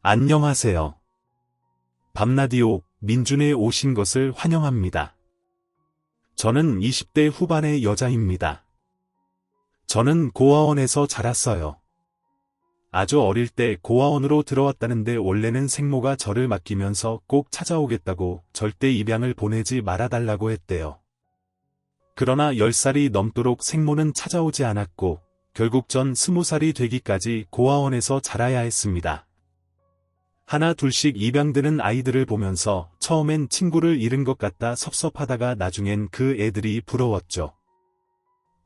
안녕하세요. 밤라디오 민준에 오신 것을 환영합니다. 저는 20대 후반의 여자입니다. 저는 고아원에서 자랐어요. 아주 어릴 때 고아원으로 들어왔다는데 원래는 생모가 저를 맡기면서 꼭 찾아오겠다고 절대 입양을 보내지 말아달라고 했대요. 그러나 10살이 넘도록 생모는 찾아오지 않았고 결국 전 20살이 되기까지 고아원에서 자라야 했습니다. 하나 둘씩 입양되는 아이들을 보면서 처음엔 친구를 잃은 것 같다 섭섭하다가 나중엔 그 애들이 부러웠죠.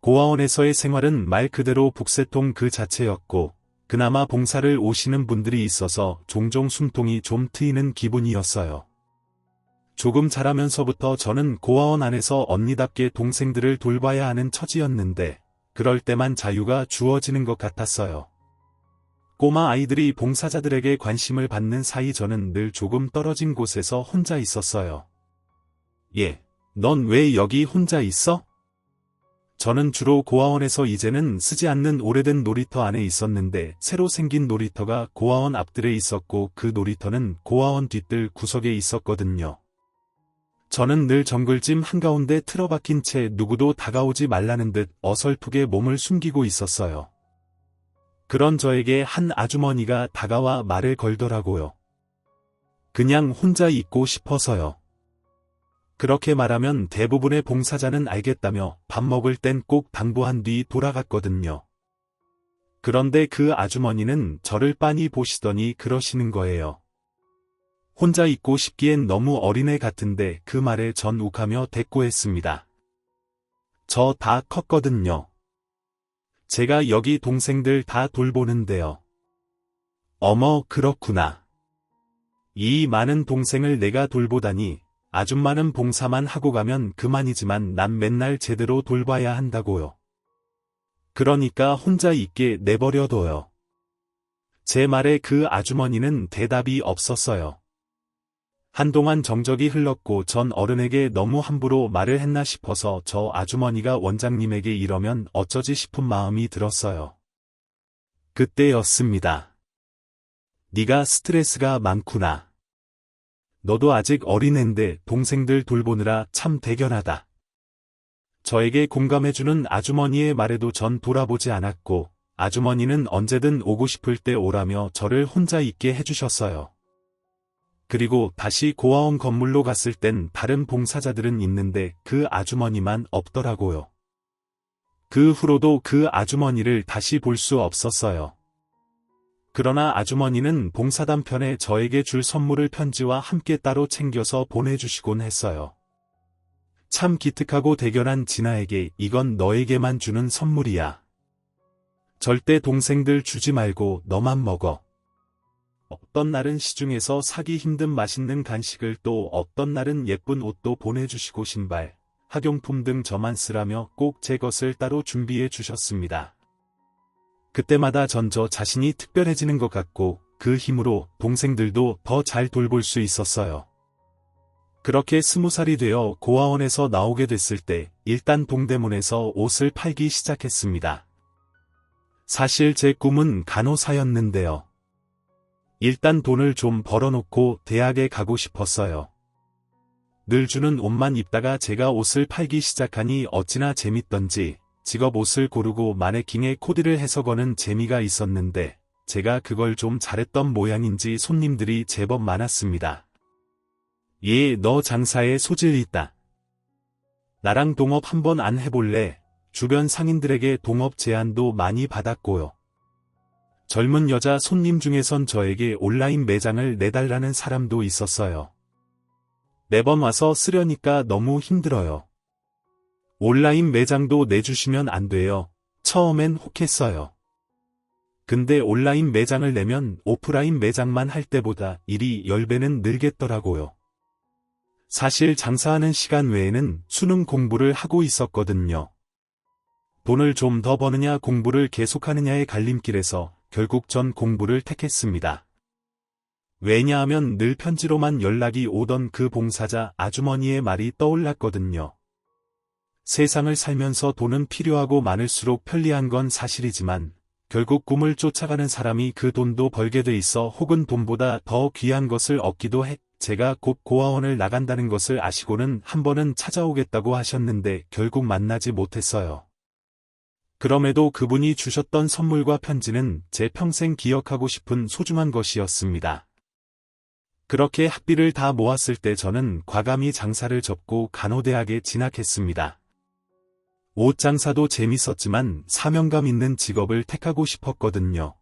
고아원에서의 생활은 말 그대로 북새통 그 자체였고 그나마 봉사를 오시는 분들이 있어서 종종 숨통이 좀 트이는 기분이었어요. 조금 자라면서부터 저는 고아원 안에서 언니답게 동생들을 돌봐야 하는 처지였는데 그럴 때만 자유가 주어지는 것 같았어요. 꼬마 아이들이 봉사자들에게 관심을 받는 사이 저는 늘 조금 떨어진 곳에서 혼자 있었어요. 넌 왜 여기 혼자 있어? 저는 주로 고아원에서 이제는 쓰지 않는 오래된 놀이터 안에 있었는데 새로 생긴 놀이터가 고아원 앞뜰에 있었고 그 놀이터는 고아원 뒤뜰 구석에 있었거든요. 저는 늘 정글짐 한가운데 틀어박힌 채 누구도 다가오지 말라는 듯 어설프게 몸을 숨기고 있었어요. 그런 저에게 한 아주머니가 다가와 말을 걸더라고요. 그냥 혼자 있고 싶어서요. 그렇게 말하면 대부분의 봉사자는 알겠다며 밥 먹을 땐 꼭 당부한 뒤 돌아갔거든요. 그런데 그 아주머니는 저를 빤히 보시더니 그러시는 거예요. 혼자 있고 싶기엔 너무 어린애 같은데 그 말에 전 욱하며 대꾸했습니다. 저 다 컸거든요. 제가 여기 동생들 다 돌보는데요. 어머, 그렇구나. 이 많은 동생을 내가 돌보다니 아줌마는 봉사만 하고 가면 그만이지만 난 맨날 제대로 돌봐야 한다고요. 그러니까 혼자 있게 내버려둬요. 제 말에 그 아주머니는 대답이 없었어요. 한동안 정적이 흘렀고 전 어른에게 너무 함부로 말을 했나 싶어서 저 아주머니가 원장님에게 이러면 어쩌지 싶은 마음이 들었어요. 그때였습니다. 네가 스트레스가 많구나. 너도 아직 어린애인데 동생들 돌보느라 참 대견하다. 저에게 공감해주는 아주머니의 말에도 전 돌아보지 않았고 아주머니는 언제든 오고 싶을 때 오라며 저를 혼자 있게 해주셨어요. 그리고 다시 고아원 건물로 갔을 땐 다른 봉사자들은 있는데 그 아주머니만 없더라고요. 그 후로도 그 아주머니를 다시 볼 수 없었어요. 그러나 아주머니는 봉사단 편에 저에게 줄 선물을 편지와 함께 따로 챙겨서 보내주시곤 했어요. 참 기특하고 대견한 진아에게 이건 너에게만 주는 선물이야. 절대 동생들 주지 말고 너만 먹어. 어떤 날은 시중에서 사기 힘든 맛있는 간식을 또 어떤 날은 예쁜 옷도 보내주시고 신발, 학용품 등 저만 쓰라며 꼭 제 것을 따로 준비해 주셨습니다. 그때마다 전 저 자신이 특별해지는 것 같고 그 힘으로 동생들도 더 잘 돌볼 수 있었어요. 그렇게 20살이 되어 고아원에서 나오게 됐을 때 일단 동대문에서 옷을 팔기 시작했습니다. 사실 제 꿈은 간호사였는데요. 일단 돈을 좀 벌어놓고 대학에 가고 싶었어요. 늘 주는 옷만 입다가 제가 옷을 팔기 시작하니 어찌나 재밌던지 직업 옷을 고르고 마네킹에 코디를 해서 거는 재미가 있었는데 제가 그걸 좀 잘했던 모양인지 손님들이 제법 많았습니다. 너 장사에 소질 있다. 나랑 동업 한번 안 해볼래? 주변 상인들에게 동업 제안도 많이 받았고요. 젊은 여자 손님 중에선 저에게 온라인 매장을 내달라는 사람도 있었어요. 매번 와서 쓰려니까 너무 힘들어요. 온라인 매장도 내주시면 안 돼요. 처음엔 혹했어요. 근데 온라인 매장을 내면 오프라인 매장만 할 때보다 일이 10배는 늘겠더라고요. 사실 장사하는 시간 외에는 수능 공부를 하고 있었거든요. 돈을 좀 더 버느냐 공부를 계속하느냐의 갈림길에서 결국 전 공부를 택했습니다. 왜냐하면 늘 편지로만 연락이 오던 그 봉사자 아주머니의 말이 떠올랐거든요. 세상을 살면서 돈은 필요하고 많을수록 편리한 건 사실이지만 결국 꿈을 쫓아가는 사람이 그 돈도 벌게 돼 있어 혹은 돈보다 더 귀한 것을 얻기도 해. 제가 곧 고아원을 나간다는 것을 아시고는 한 번은 찾아오겠다고 하셨는데 결국 만나지 못했어요. 그럼에도 그분이 주셨던 선물과 편지는 제 평생 기억하고 싶은 소중한 것이었습니다. 그렇게 학비를 다 모았을 때 저는 과감히 장사를 접고 간호대학에 진학했습니다. 옷 장사도 재밌었지만 사명감 있는 직업을 택하고 싶었거든요.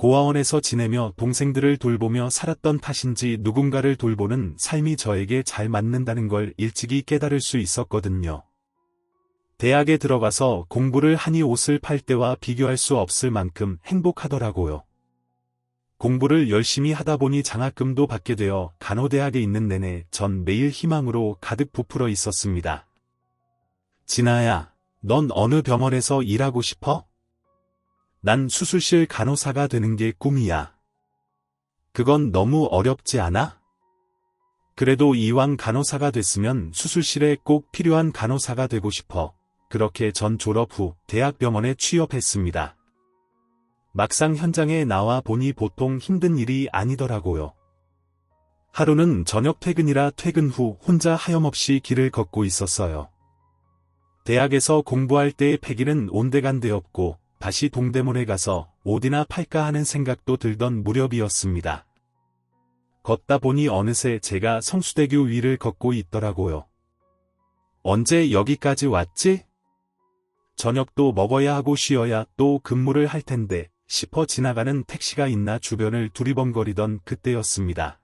고아원에서 지내며 동생들을 돌보며 살았던 탓인지 누군가를 돌보는 삶이 저에게 잘 맞는다는 걸 일찍이 깨달을 수 있었거든요. 대학에 들어가서 공부를 하니 옷을 팔 때와 비교할 수 없을 만큼 행복하더라고요. 공부를 열심히 하다 보니 장학금도 받게 되어 간호대학에 있는 내내 전 매일 희망으로 가득 부풀어 있었습니다. 진아야, 넌 어느 병원에서 일하고 싶어? 난 수술실 간호사가 되는 게 꿈이야. 그건 너무 어렵지 않아? 그래도 이왕 간호사가 됐으면 수술실에 꼭 필요한 간호사가 되고 싶어. 그렇게 전 졸업 후 대학병원에 취업했습니다. 막상 현장에 나와 보니 보통 힘든 일이 아니더라고요. 하루는 저녁 퇴근이라 퇴근 후 혼자 하염없이 길을 걷고 있었어요. 대학에서 공부할 때의 패기는 온데간데 없고 다시 동대문에 가서 옷이나 팔까 하는 생각도 들던 무렵이었습니다. 걷다 보니 어느새 제가 성수대교 위를 걷고 있더라고요. 언제 여기까지 왔지? 저녁도 먹어야 하고 쉬어야 또 근무를 할 텐데 싶어 지나가는 택시가 있나 주변을 두리번거리던 그때였습니다.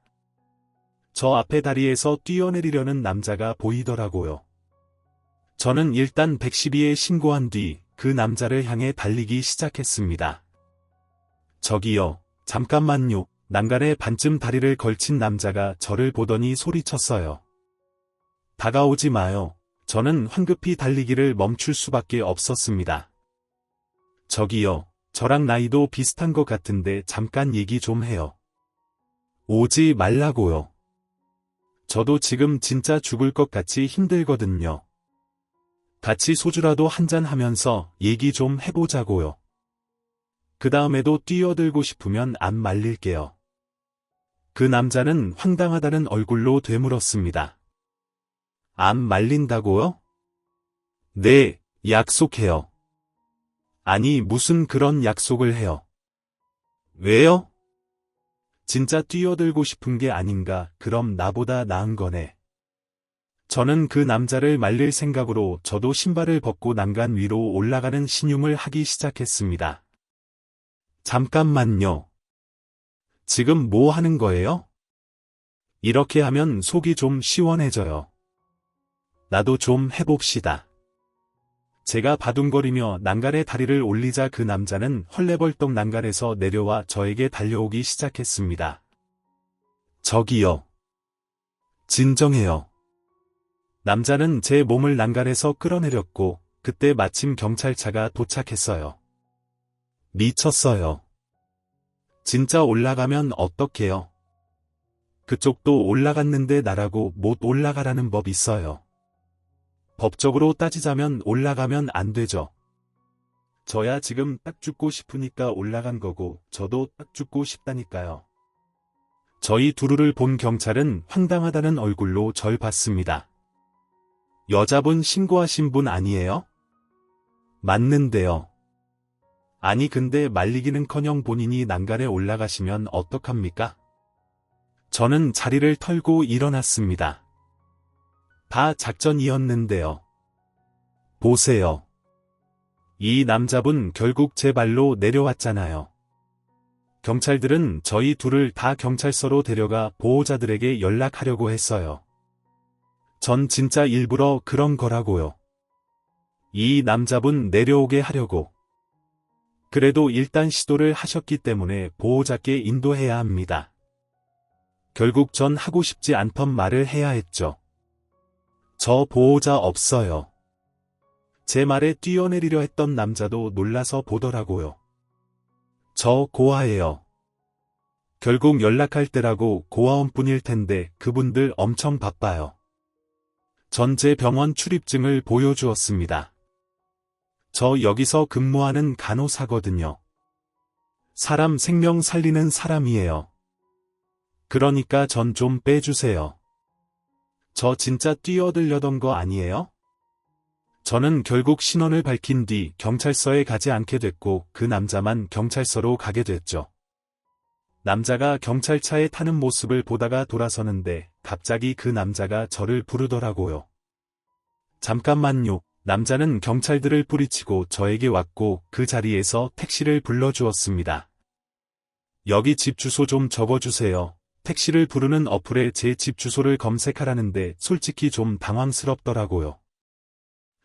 저 앞에 다리에서 뛰어내리려는 남자가 보이더라고요. 저는 일단 112에 신고한 뒤 그 남자를 향해 달리기 시작했습니다. 저기요, 잠깐만요. 난간에 반쯤 다리를 걸친 남자가 저를 보더니 소리쳤어요. 다가오지 마요. 저는 황급히 달리기를 멈출 수밖에 없었습니다. 저기요, 저랑 나이도 비슷한 것 같은데 잠깐 얘기 좀 해요. 오지 말라고요. 저도 지금 진짜 죽을 것 같이 힘들거든요. 같이 소주라도 한잔 하면서 얘기 좀 해보자고요. 그 다음에도 뛰어들고 싶으면 안 말릴게요. 그 남자는 황당하다는 얼굴로 되물었습니다. 안 말린다고요? 네, 약속해요. 아니, 무슨 그런 약속을 해요. 왜요? 진짜 뛰어들고 싶은 게 아닌가. 그럼 나보다 나은 거네. 저는 그 남자를 말릴 생각으로 저도 신발을 벗고 난간 위로 올라가는 신용을 하기 시작했습니다. 잠깐만요. 지금 뭐 하는 거예요? 이렇게 하면 속이 좀 시원해져요. 나도 좀 해봅시다. 제가 바둥거리며 난간에 다리를 올리자 그 남자는 헐레벌떡 난간에서 내려와 저에게 달려오기 시작했습니다. 저기요. 진정해요. 남자는 제 몸을 난간에서 끌어내렸고 그때 마침 경찰차가 도착했어요. 미쳤어요. 진짜 올라가면 어떡해요? 그쪽도 올라갔는데 나라고 못 올라가라는 법 있어요. 법적으로 따지자면 올라가면 안 되죠. 저야 지금 딱 죽고 싶으니까 올라간 거고 저도 딱 죽고 싶다니까요. 저희 두루를 본 경찰은 황당하다는 얼굴로 절 봤습니다. 여자분 신고하신 분 아니에요? 맞는데요. 아니 근데 말리기는커녕 본인이 난간에 올라가시면 어떡합니까? 저는 자리를 털고 일어났습니다. 다 작전이었는데요. 보세요. 이 남자분 결국 제 발로 내려왔잖아요. 경찰들은 저희 둘을 다 경찰서로 데려가 보호자들에게 연락하려고 했어요. 전 진짜 일부러 그런 거라고요. 이 남자분 내려오게 하려고. 그래도 일단 시도를 하셨기 때문에 보호자께 인도해야 합니다. 결국 전 하고 싶지 않던 말을 해야 했죠. 저 보호자 없어요. 제 말에 뛰어내리려 했던 남자도 놀라서 보더라고요. 저 고아예요. 결국 연락할 때라고 고아원뿐일 텐데 그분들 엄청 바빠요. 전 제 병원 출입증을 보여주었습니다. 저 여기서 근무하는 간호사거든요. 사람 생명 살리는 사람이에요. 그러니까 전 좀 빼주세요. 저 진짜 뛰어들려던 거 아니에요? 저는 결국 신원을 밝힌 뒤 경찰서에 가지 않게 됐고 그 남자만 경찰서로 가게 됐죠. 남자가 경찰차에 타는 모습을 보다가 돌아서는데 갑자기 그 남자가 저를 부르더라고요. 잠깐만요. 남자는 경찰들을 뿌리치고 저에게 왔고 그 자리에서 택시를 불러주었습니다. 여기 집 주소 좀 적어주세요. 택시를 부르는 어플에 제 집 주소를 검색하라는데 솔직히 좀 당황스럽더라고요.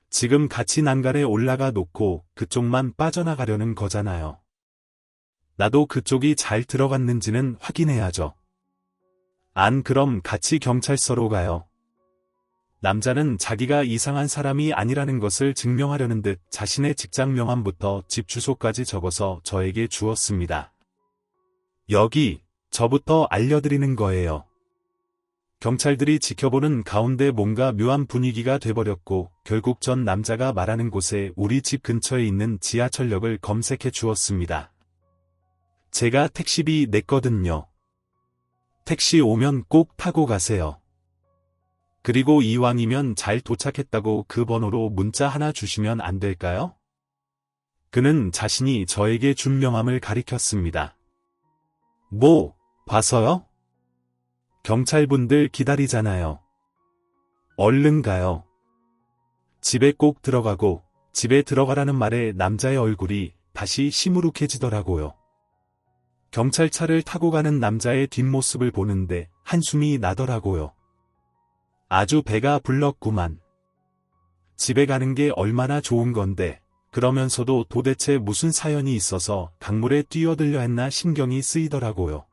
지금 같이 난간에 올라가 놓고 그쪽만 빠져나가려는 거잖아요. 나도 그쪽이 잘 들어갔는지는 확인해야죠. 안 그럼 같이 경찰서로 가요. 남자는 자기가 이상한 사람이 아니라는 것을 증명하려는 듯 자신의 직장 명함부터 집 주소까지 적어서 저에게 주었습니다. 여기, 저부터 알려드리는 거예요. 경찰들이 지켜보는 가운데 뭔가 묘한 분위기가 돼버렸고 결국 전 남자가 말하는 곳에 우리 집 근처에 있는 지하철역을 검색해 주었습니다. 제가 택시비 냈거든요. 택시 오면 꼭 타고 가세요. 그리고 이왕이면 잘 도착했다고 그 번호로 문자 하나 주시면 안 될까요? 그는 자신이 저에게 준 명함을 가리켰습니다. 뭐, 봐서요? 경찰분들 기다리잖아요. 얼른 가요. 집에 꼭 들어가고, 집에 들어가라는 말에 남자의 얼굴이 다시 시무룩해지더라고요. 경찰차를 타고 가는 남자의 뒷모습을 보는데 한숨이 나더라고요. 아주 배가 불렀구만. 집에 가는 게 얼마나 좋은 건데, 그러면서도 도대체 무슨 사연이 있어서 강물에 뛰어들려 했나 신경이 쓰이더라고요.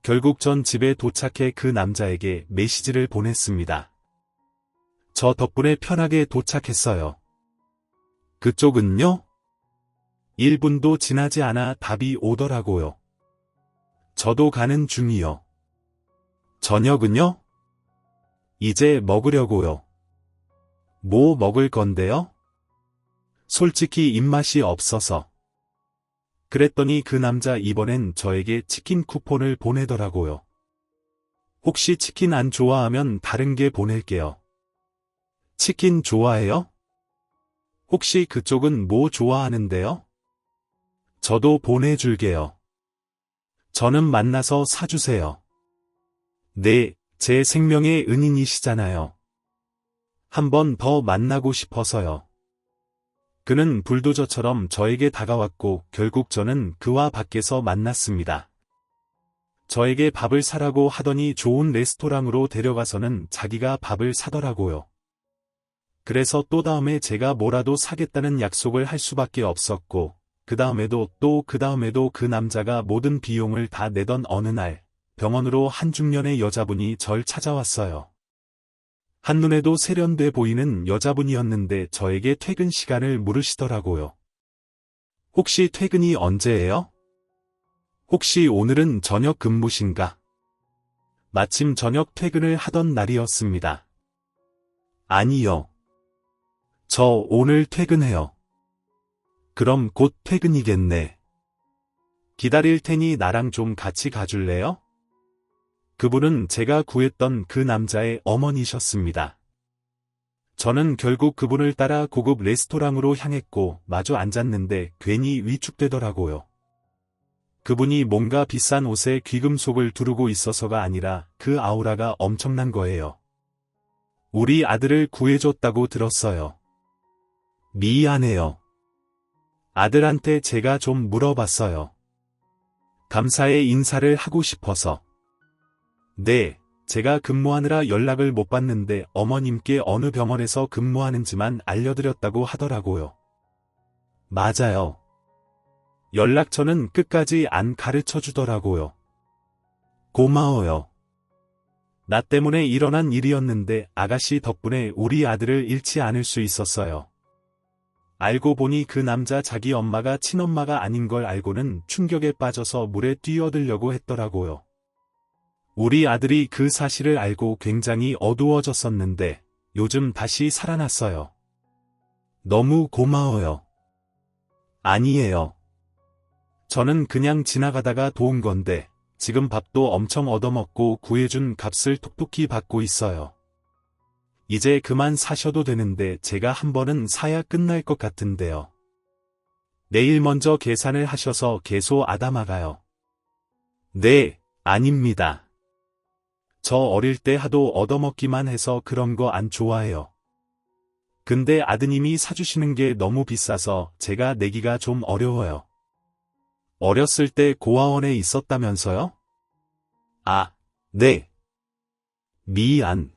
결국 전 집에 도착해 그 남자에게 메시지를 보냈습니다. 저 덕분에 편하게 도착했어요. 그쪽은요? 1분도 지나지 않아 답이 오더라고요. 저도 가는 중이요. 저녁은요? 이제 먹으려고요. 뭐 먹을 건데요? 솔직히 입맛이 없어서. 그랬더니 그 남자 이번엔 저에게 치킨 쿠폰을 보내더라고요. 혹시 치킨 안 좋아하면 다른 게 보낼게요. 치킨 좋아해요? 혹시 그쪽은 뭐 좋아하는데요? 저도 보내줄게요. 저는 만나서 사주세요. 네, 제 생명의 은인이시잖아요. 한 번 더 만나고 싶어서요. 그는 불도저처럼 저에게 다가왔고 결국 저는 그와 밖에서 만났습니다. 저에게 밥을 사라고 하더니 좋은 레스토랑으로 데려가서는 자기가 밥을 사더라고요. 그래서 또 다음에 제가 뭐라도 사겠다는 약속을 할 수밖에 없었고 그 다음에도 또 그 다음에도 그 남자가 모든 비용을 다 내던 어느 날 병원으로 한 중년의 여자분이 절 찾아왔어요. 한눈에도 세련돼 보이는 여자분이었는데 저에게 퇴근 시간을 물으시더라고요. 혹시 퇴근이 언제예요? 혹시 오늘은 저녁 근무신가? 마침 저녁 퇴근을 하던 날이었습니다. 아니요. 저 오늘 퇴근해요. 그럼 곧 퇴근이겠네. 기다릴 테니 나랑 좀 같이 가줄래요? 그분은 제가 구했던 그 남자의 어머니셨습니다. 저는 결국 그분을 따라 고급 레스토랑으로 향했고 마주 앉았는데 괜히 위축되더라고요. 그분이 뭔가 비싼 옷에 귀금속을 두르고 있어서가 아니라 그 아우라가 엄청난 거예요. 우리 아들을 구해줬다고 들었어요. 미안해요. 아들한테 제가 좀 물어봤어요. 감사의 인사를 하고 싶어서. 네, 제가 근무하느라 연락을 못 받는데 어머님께 어느 병원에서 근무하는지만 알려드렸다고 하더라고요. 맞아요. 연락처는 끝까지 안 가르쳐 주더라고요. 고마워요. 나 때문에 일어난 일이었는데 아가씨 덕분에 우리 아들을 잃지 않을 수 있었어요. 알고 보니 그 남자 자기 엄마가 친엄마가 아닌 걸 알고는 충격에 빠져서 물에 뛰어들려고 했더라고요. 우리 아들이 그 사실을 알고 굉장히 어두워졌었는데 요즘 다시 살아났어요. 너무 고마워요. 아니에요. 저는 그냥 지나가다가 도운 건데 지금 밥도 엄청 얻어먹고 구해준 값을 톡톡히 받고 있어요. 이제 그만 사셔도 되는데 제가 한 번은 사야 끝날 것 같은데요. 내일 먼저 계산을 하셔서 계속 아담아가요. 네, 아닙니다. 저 어릴 때 하도 얻어먹기만 해서 그런 거 안 좋아해요. 근데 아드님이 사주시는 게 너무 비싸서 제가 내기가 좀 어려워요. 어렸을 때 고아원에 있었다면서요? 아, 네. 미안.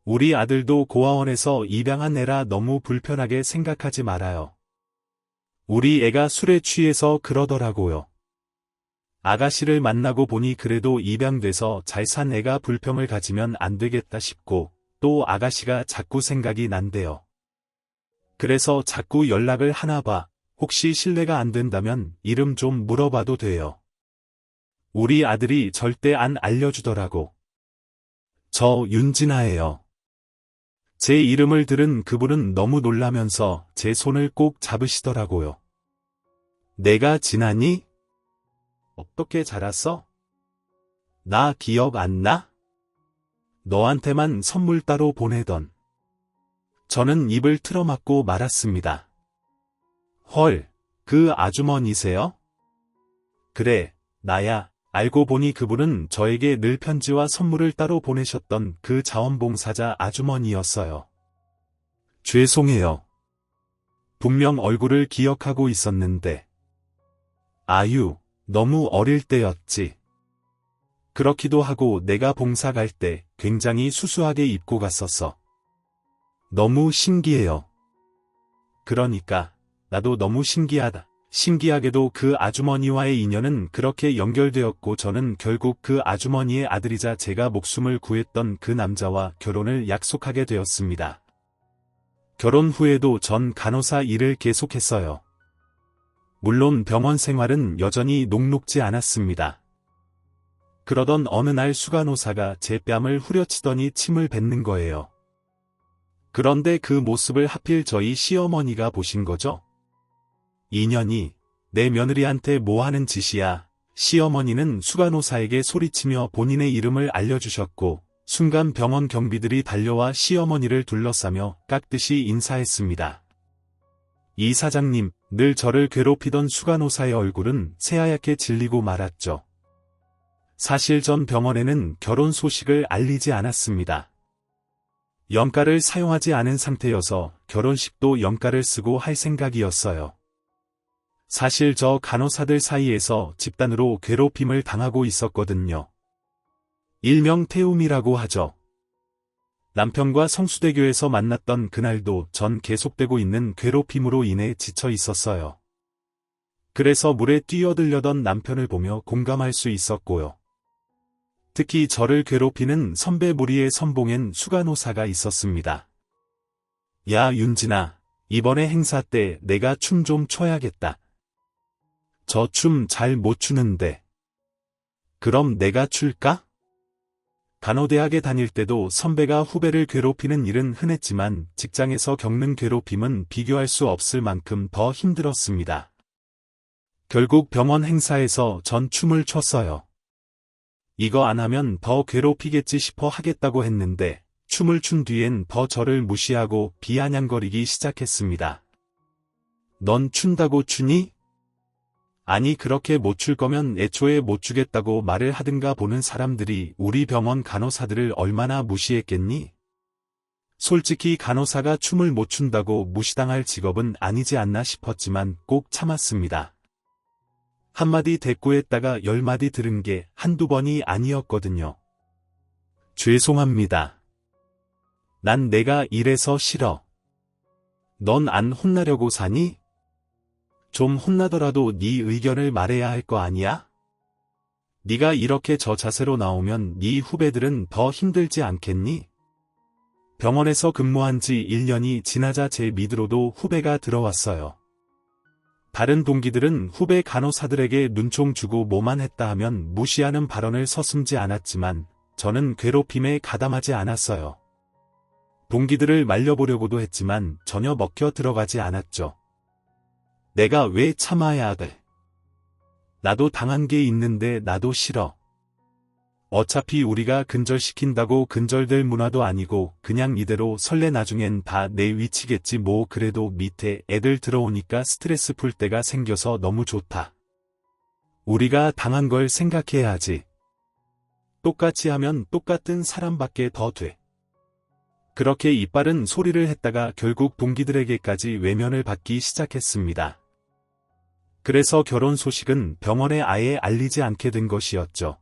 우리 아들도 고아원에서 입양한 애라 너무 불편하게 생각하지 말아요. 우리 애가 술에 취해서 그러더라고요. 아가씨를 만나고 보니 그래도 입양돼서 잘 산 애가 불평을 가지면 안 되겠다 싶고 또 아가씨가 자꾸 생각이 난대요. 그래서 자꾸 연락을 하나 봐. 혹시 실례가 안 된다면 이름 좀 물어봐도 돼요. 우리 아들이 절대 안 알려주더라고. 저 윤진아예요. 제 이름을 들은 그분은 너무 놀라면서 제 손을 꼭 잡으시더라고요. 내가 진아니? 어떻게 자랐어? 나 기억 안 나? 너한테만 선물 따로 보내던. 저는 입을 틀어막고 말았습니다. 헐, 그 아주머니세요? 그래, 나야. 알고 보니 그분은 저에게 늘 편지와 선물을 따로 보내셨던 그 자원봉사자 아주머니였어요. 죄송해요. 분명 얼굴을 기억하고 있었는데. 아유, 너무 어릴 때였지. 그렇기도 하고 내가 봉사 갈 때 굉장히 수수하게 입고 갔었어. 너무 신기해요. 그러니까 나도 너무 신기하다. 신기하게도 그 아주머니와의 인연은 그렇게 연결되었고 저는 결국 그 아주머니의 아들이자 제가 목숨을 구했던 그 남자와 결혼을 약속하게 되었습니다. 결혼 후에도 전 간호사 일을 계속했어요. 물론 병원 생활은 여전히 녹록지 않았습니다. 그러던 어느 날 수간호사가 제 뺨을 후려치더니 침을 뱉는 거예요. 그런데 그 모습을 하필 저희 시어머니가 보신 거죠? 인연이 내 며느리한테 뭐 하는 짓이야. 시어머니는 수간호사에게 소리치며 본인의 이름을 알려주셨고 순간 병원 경비들이 달려와 시어머니를 둘러싸며 깍듯이 인사했습니다. 이 사장님, 늘 저를 괴롭히던 수간호사의 얼굴은 새하얗게 질리고 말았죠. 사실 전 병원에는 결혼 소식을 알리지 않았습니다. 연가를 사용하지 않은 상태여서 결혼식도 연가를 쓰고 할 생각이었어요. 사실 저 간호사들 사이에서 집단으로 괴롭힘을 당하고 있었거든요. 일명 태움이라고 하죠. 남편과 성수대교에서 만났던 그날도 전 계속되고 있는 괴롭힘으로 인해 지쳐 있었어요. 그래서 물에 뛰어들려던 남편을 보며 공감할 수 있었고요. 특히 저를 괴롭히는 선배 무리의 선봉엔 수간호사가 있었습니다. 야 윤진아, 이번에 행사 때 내가 춤 좀 춰야겠다. 저 춤 잘 못 추는데. 그럼 내가 출까? 간호대학에 다닐 때도 선배가 후배를 괴롭히는 일은 흔했지만 직장에서 겪는 괴롭힘은 비교할 수 없을 만큼 더 힘들었습니다. 결국 병원 행사에서 전 춤을 췄어요. 이거 안 하면 더 괴롭히겠지 싶어 하겠다고 했는데 춤을 춘 뒤엔 더 저를 무시하고 비아냥거리기 시작했습니다. 넌 춘다고 추니? 아니 그렇게 못 출 거면 애초에 못 주겠다고 말을 하든가. 보는 사람들이 우리 병원 간호사들을 얼마나 무시했겠니? 솔직히 간호사가 춤을 못 춘다고 무시당할 직업은 아니지 않나 싶었지만 꼭 참았습니다. 한마디 대꾸했다가 10마디 들은 게 한두 번이 아니었거든요. 죄송합니다. 난 내가 이래서 싫어. 넌 안 혼나려고 사니? 좀 혼나더라도 네 의견을 말해야 할 거 아니야? 네가 이렇게 저 자세로 나오면 네 후배들은 더 힘들지 않겠니? 병원에서 근무한 지 1년이 지나자 제 밑으로도 후배가 들어왔어요. 다른 동기들은 후배 간호사들에게 눈총 주고 뭐만 했다 하면 무시하는 발언을 서슴지 않았지만 저는 괴롭힘에 가담하지 않았어요. 동기들을 말려보려고도 했지만 전혀 먹혀 들어가지 않았죠. 내가 왜 참아야 돼? 나도 당한 게 있는데 나도 싫어. 어차피 우리가 근절시킨다고 근절될 문화도 아니고 그냥 이대로 설레 나중엔 다 내 위치겠지 뭐 그래도 밑에 애들 들어오니까 스트레스 풀 때가 생겨서 너무 좋다. 우리가 당한 걸 생각해야지. 똑같이 하면 똑같은 사람밖에 더 돼. 그렇게 이빠른 소리를 했다가 결국 동기들에게까지 외면을 받기 시작했습니다. 그래서 결혼 소식은 병원에 아예 알리지 않게 된 것이었죠.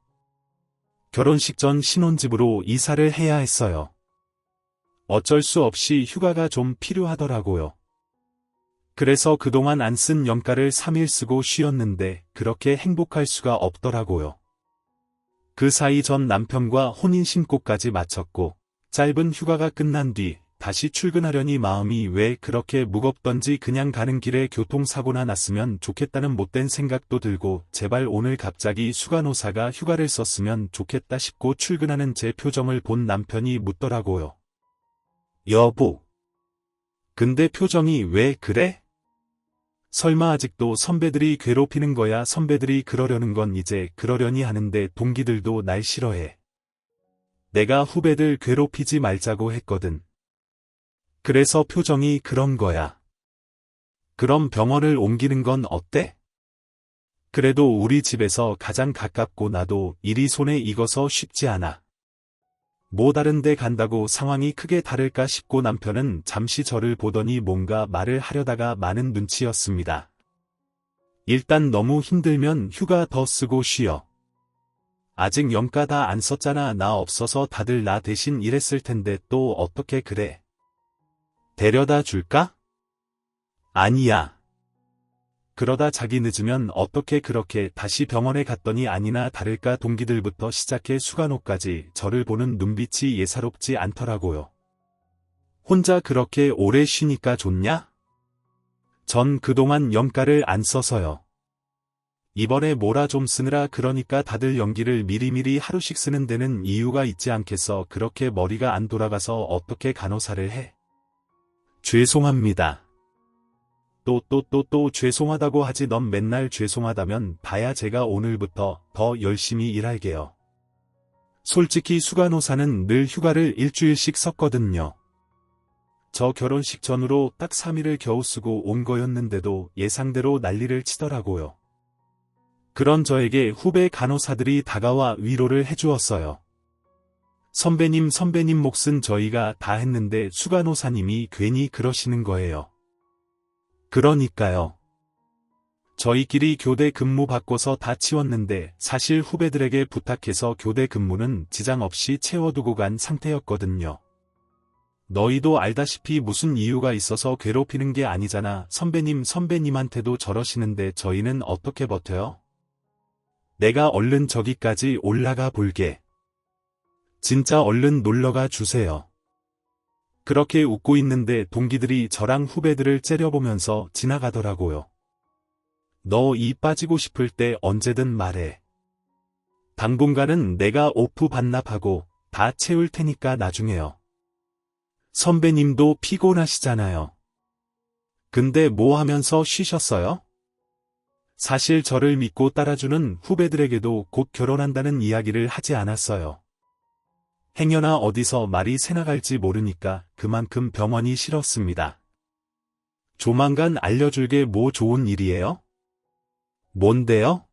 결혼식 전 신혼집으로 이사를 해야 했어요. 어쩔 수 없이 휴가가 좀 필요하더라고요. 그래서 그동안 안 쓴 연가를 3일 쓰고 쉬었는데 그렇게 행복할 수가 없더라고요. 그 사이 전 남편과 혼인신고까지 마쳤고 짧은 휴가가 끝난 뒤 다시 출근하려니 마음이 왜 그렇게 무겁던지 그냥 가는 길에 교통사고나 났으면 좋겠다는 못된 생각도 들고 제발 오늘 갑자기 수간호사가 휴가를 썼으면 좋겠다 싶고 출근하는 제 표정을 본 남편이 묻더라고요. 여보. 근데 표정이 왜 그래? 설마 아직도 선배들이 괴롭히는 거야? 선배들이 그러려는 건 이제 그러려니 하는데 동기들도 날 싫어해. 내가 후배들 괴롭히지 말자고 했거든. 그래서 표정이 그런 거야. 그럼 병원을 옮기는 건 어때? 그래도 우리 집에서 가장 가깝고 나도 일이 손에 익어서 쉽지 않아. 뭐 다른 데 간다고 상황이 크게 다를까 싶고 남편은 잠시 저를 보더니 뭔가 말을 하려다가 마는 눈치였습니다. 일단 너무 힘들면 휴가 더 쓰고 쉬어. 아직 연가 다 안 썼잖아. 나 없어서 다들 나 대신 일했을 텐데 또 어떻게 그래? 데려다 줄까? 아니야. 그러다 자기 늦으면 어떻게 그렇게 다시 병원에 갔더니 아니나 다를까 동기들부터 시작해 수간호까지 저를 보는 눈빛이 예사롭지 않더라고요. 혼자 그렇게 오래 쉬니까 좋냐? 전 그동안 연가를 안 써서요. 이번에 뭐라 좀 쓰느라 그러니까 다들 연기를 미리미리 하루씩 쓰는 데는 이유가 있지 않겠어. 그렇게 머리가 안 돌아가서 어떻게 간호사를 해? 죄송합니다. 또 죄송하다고 하지. 넌 맨날 죄송하다면 봐야 제가 오늘부터 더 열심히 일할게요. 솔직히 수간호사는 늘 휴가를 일주일씩 썼거든요. 저 결혼식 전후로 딱 3일을 겨우 쓰고 온 거였는데도 예상대로 난리를 치더라고요. 그런 저에게 후배 간호사들이 다가와 위로를 해주었어요. 선배님 몫은 저희가 다 했는데 수간호사님이 괜히 그러시는 거예요. 그러니까요. 저희끼리 교대 근무 바꿔서 다 치웠는데 사실 후배들에게 부탁해서 교대 근무는 지장 없이 채워두고 간 상태였거든요. 너희도 알다시피 무슨 이유가 있어서 괴롭히는 게 아니잖아. 선배님한테도 저러시는데 저희는 어떻게 버텨요? 내가 얼른 저기까지 올라가 볼게. 진짜 얼른 놀러가 주세요. 그렇게 웃고 있는데 동기들이 저랑 후배들을 째려보면서 지나가더라고요. 너 이 빠지고 싶을 때 언제든 말해. 당분간은 내가 오프 반납하고 다 채울 테니까 나중에요. 선배님도 피곤하시잖아요. 근데 뭐 하면서 쉬셨어요? 사실 저를 믿고 따라주는 후배들에게도 곧 결혼한다는 이야기를 하지 않았어요. 행여나 어디서 말이 새나갈지 모르니까 그만큼 병원이 싫었습니다. 조만간 알려줄 게 뭐 좋은 일이에요? 뭔데요?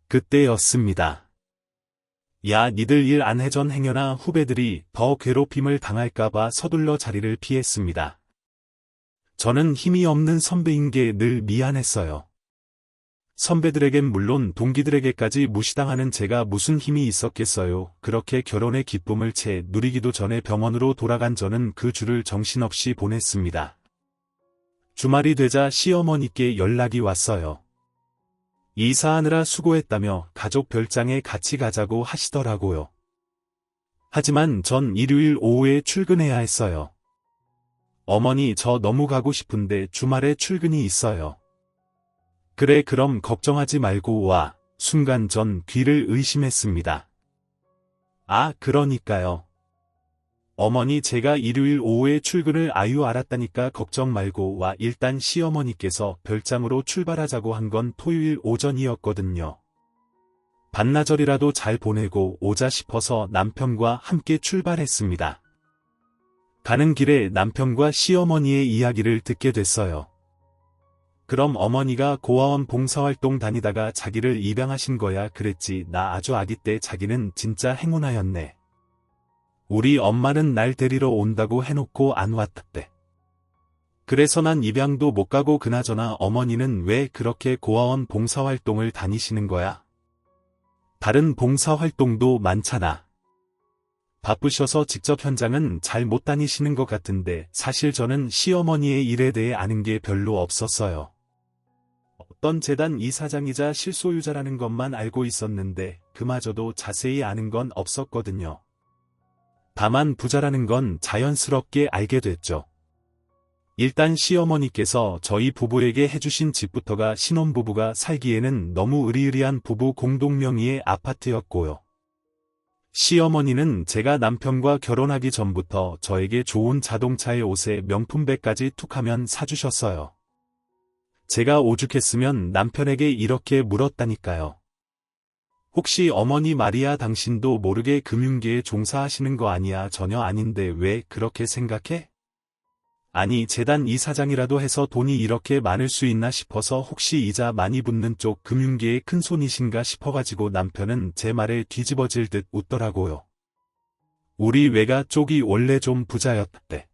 그때였습니다. 야 니들 일 안 해. 전 행여나 후배들이 더 괴롭힘을 당할까봐 서둘러 자리를 피했습니다. 저는 힘이 없는 선배인 게 늘 미안했어요. 선배들에겐 물론 동기들에게까지 무시당하는 제가 무슨 힘이 있었겠어요. 그렇게 결혼의 기쁨을 채 누리기도 전에 병원으로 돌아간 저는 그 주를 정신없이 보냈습니다. 주말이 되자 시어머니께 연락이 왔어요. 이사하느라 수고했다며 가족 별장에 같이 가자고 하시더라고요. 하지만 전 일요일 오후에 출근해야 했어요. 어머니 저 너무 가고 싶은데 주말에 출근이 있어요. 그래 그럼 걱정하지 말고 와. 순간 전 귀를 의심했습니다. 아 그러니까요. 어머니 제가 일요일 오후에 출근을 알았다니까 걱정 말고 와 일단 시어머니께서 별장으로 출발하자고 한 건 토요일 오전이었거든요. 반나절이라도 잘 보내고 오자 싶어서 남편과 함께 출발했습니다. 가는 길에 남편과 시어머니의 이야기를 듣게 됐어요. 그럼 어머니가 고아원 봉사활동 다니다가 자기를 입양하신 거야 그랬지. 나 아주 아기 때 자기는 진짜 행운아였네. 우리 엄마는 날 데리러 온다고 해놓고 안 왔대. 그래서 난 입양도 못 가고 그나저나 어머니는 왜 그렇게 고아원 봉사활동을 다니시는 거야? 다른 봉사활동도 많잖아. 바쁘셔서 직접 현장은 잘 못 다니시는 것 같은데 사실 저는 시어머니의 일에 대해 아는 게 별로 없었어요. 어떤 재단 이사장이자 실소유자라는 것만 알고 있었는데 그마저도 자세히 아는 건 없었거든요. 다만 부자라는 건 자연스럽게 알게 됐죠. 일단 시어머니께서 저희 부부에게 해주신 집부터가 신혼부부가 살기에는 너무 으리으리한 부부 공동명의의 아파트였고요. 시어머니는 제가 남편과 결혼하기 전부터 저에게 좋은 자동차에 옷에 명품백까지 툭하면 사주셨어요. 제가 오죽했으면 남편에게 이렇게 물었다니까요. 혹시 어머니 말이야 당신도 모르게 금융계에 종사하시는 거 아니야? 전혀 아닌데 왜 그렇게 생각해? 아니 재단 이사장이라도 해서 돈이 이렇게 많을 수 있나 싶어서 혹시 이자 많이 붙는 쪽 금융계의 큰손이신가 싶어가지고 남편은 제 말에 뒤집어질 듯 웃더라고요. 우리 외가 쪽이 원래 좀 부자였대.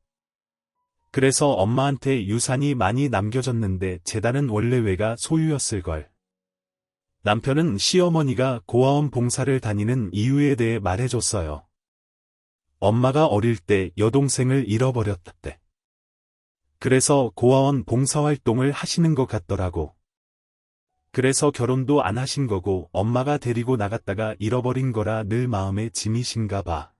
그래서 엄마한테 유산이 많이 남겨졌는데 재단은 원래 외가 소유였을걸. 남편은 시어머니가 고아원 봉사를 다니는 이유에 대해 말해줬어요. 엄마가 어릴 때 여동생을 잃어버렸대. 그래서 고아원 봉사활동을 하시는 것 같더라고. 그래서 결혼도 안 하신 거고 엄마가 데리고 나갔다가 잃어버린 거라 늘 마음에 짐이신가 봐.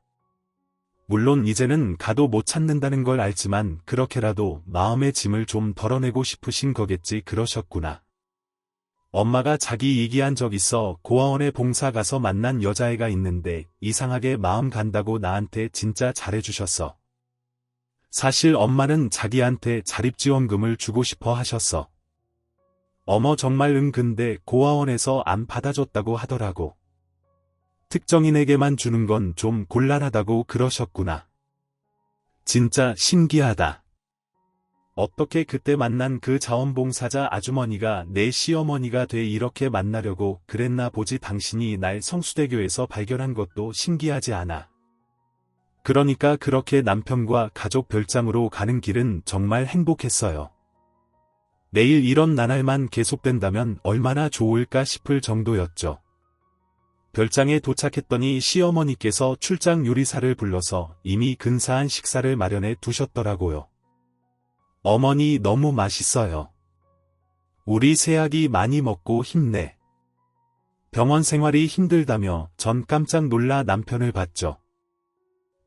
물론 이제는 가도 못 찾는다는 걸 알지만 그렇게라도 마음의 짐을 좀 덜어내고 싶으신 거겠지. 그러셨구나. 엄마가 자기 얘기한 적 있어. 고아원에 봉사 가서 만난 여자애가 있는데 이상하게 마음 간다고 나한테 진짜 잘해주셨어. 사실 엄마는 자기한테 자립지원금을 주고 싶어 하셨어. 어머 정말 근데 고아원에서 안 받아줬다고 하더라고. 특정인에게만 주는 건 좀 곤란하다고 그러셨구나. 진짜 신기하다. 어떻게 그때 만난 그 자원봉사자 아주머니가 내 시어머니가 돼 이렇게 만나려고 그랬나 보지. 당신이 날 성수대교에서 발견한 것도 신기하지 않아. 그러니까 그렇게 남편과 가족 별장으로 가는 길은 정말 행복했어요. 매일 이런 나날만 계속된다면 얼마나 좋을까 싶을 정도였죠. 별장에 도착했더니 시어머니께서 출장 요리사를 불러서 이미 근사한 식사를 마련해 두셨더라고요. 어머니 너무 맛있어요. 우리 새아기 많이 먹고 힘내. 병원 생활이 힘들다며 전 깜짝 놀라 남편을 봤죠.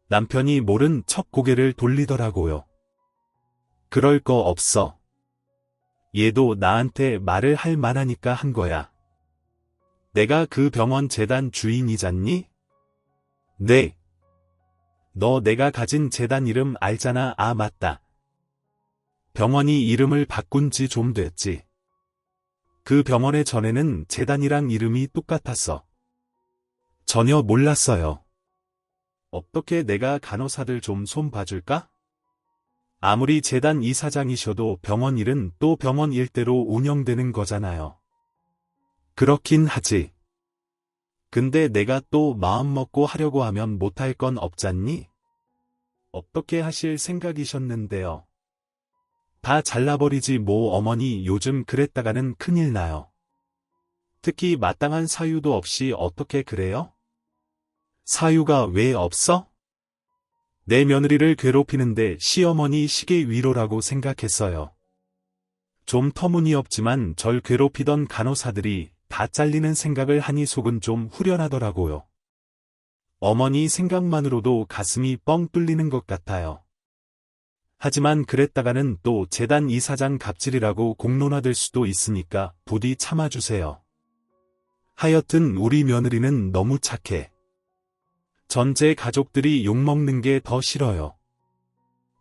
남편이 모른 척 고개를 돌리더라고요. 그럴 거 없어. 얘도 나한테 말을 할 만하니까 한 거야. 내가 그 병원 재단 주인이잖니? 네. 너 내가 가진 재단 이름 알잖아. 아 맞다. 병원이 이름을 바꾼 지 좀 됐지. 그 병원에 전에는 재단이랑 이름이 똑같았어. 전혀 몰랐어요. 어떻게 내가 간호사들 좀 손 봐줄까? 아무리 재단 이사장이셔도 병원 일은 또 병원 일대로 운영되는 거잖아요. 그렇긴 하지. 근데 내가 또 마음먹고 하려고 하면 못할 건 없잖니? 어떻게 하실 생각이셨는데요? 다 잘라버리지 뭐. 어머니 요즘 그랬다가는 큰일 나요. 특히 마땅한 사유도 없이 어떻게 그래요? 사유가 왜 없어? 내 며느리를 괴롭히는데 시어머니 시계 위로라고 생각했어요. 좀 터무니없지만 절 괴롭히던 간호사들이 다 잘리는 생각을 하니 속은 좀 후련하더라고요. 어머니 생각만으로도 가슴이 뻥 뚫리는 것 같아요. 하지만 그랬다가는 또 재단 이사장 갑질이라고 공론화될 수도 있으니까 부디 참아주세요. 하여튼 우리 며느리는 너무 착해. 전 제 가족들이 욕먹는 게 더 싫어요.